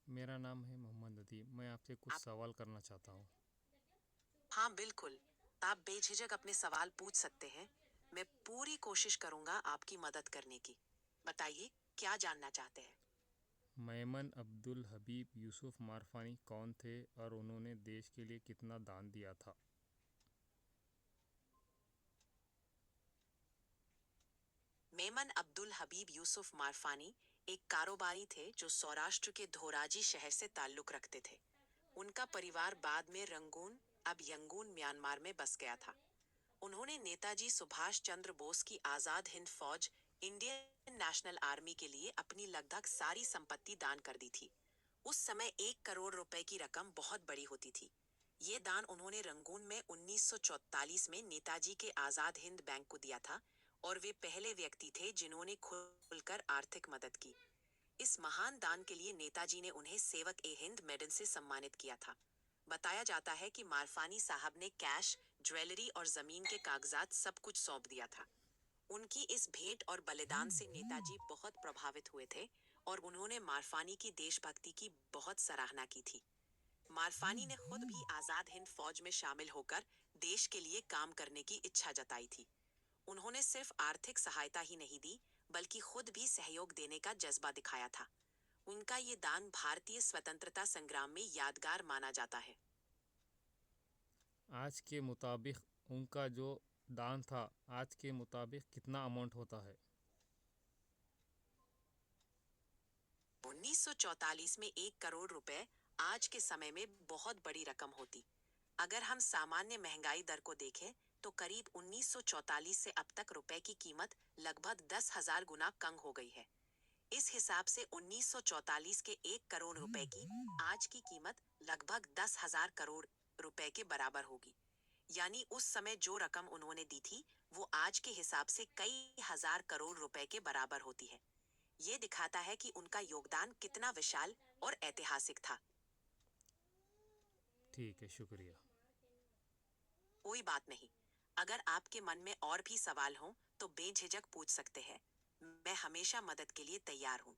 मेरा नाम है मोहम्मद अदीब। मैं आपसे कुछ आप सवाल करना चाहता हूँ। हाँ, बिल्कुल। आप बेझिझक अपने सवाल पूछ सकते हैं। मैं पूरी कोशिश करूंगा आपकी मदद करने की। बताइए, क्या जानना चाहते हैं? मेमन अब्दुल हबीब यूसुफ मारफानी कौन थे और उन्होंने देश के लिए कितना दान दिया था? मेमन अब्दुल हबीब यूसुफ मारफानी एक कारोबारी थे जो सौराष्ट्र के धोराजी शहर से ताल्लुक रखते थे। उनका परिवार बाद में रंगून, अब यंगून, म्यांमार में बस गया था। उन्होंने नेताजी सुभाष चंद्र बोस की आजाद हिंद फौज, इंडियन नेशनल आर्मी के लिए अपनी लगभग सारी संपत्ति दान कर दी थी। उस समय 1 करोड़ रुपए की रकम बहुत बड़ी होती थी। ये दान उन्होंने रंगून में 1944 में नेताजी के आजाद हिंद बैंक को दिया था और वे पहले व्यक्ति थे जिन्होंने खुलकर आर्थिक मदद की। इस महान दान के लिए नेताजी ने उन्हें सेवक ए हिंद मेडल से सम्मानित किया था। बताया जाता है कि मारफानी साहब ने कैश, ज्वेलरी और जमीन के कागजात सब कुछ सौंप दिया था। उनकी इस भेंट और बलिदान से नेताजी बहुत प्रभावित हुए थे और उन्होंने मारफानी की देशभक्ति की बहुत सराहना की थी। मारफानी ने खुद भी आजाद हिंद फौज में शामिल होकर देश के लिए काम करने की इच्छा जताई थी। उन्होंने सिर्फ आर्थिक सहायता ही नहीं दी, बल्कि खुद भी सहयोग देने का जज्बा दिखाया था। उनका ये दान भारतीय स्वतंत्रता संग्राम में यादगार माना जाता है। आज के मुताबिक उनका जो दान था, आज के मुताबिक कितना अमाउंट होता है? 1944 में 1 करोड़ रुपए आज के समय में बहुत बड़ी रकम होती। अगर हम सामान्य महंगाई दर को देखें तो करीब 1944 से अब तक रुपए की कीमत लगभग 10,000 गुना कम हो गई है। इस हिसाब से 1944 के 1 करोड़ रुपए की आज की कीमत लगभग 10,000 करोड़ रुपए के बराबर होगी। यानी उस समय जो रकम उन्होंने दी थी वो आज के हिसाब से कई हजार करोड़ रुपए के बराबर होती है। ये दिखाता है कि उनका योगदान कितना विशाल और ऐतिहासिक था। ठीक है, शुक्रिया। कोई बात नहीं। अगर आपके मन में और भी सवाल हों तो बेझिझक पूछ सकते हैं। मैं हमेशा मदद के लिए तैयार हूँ।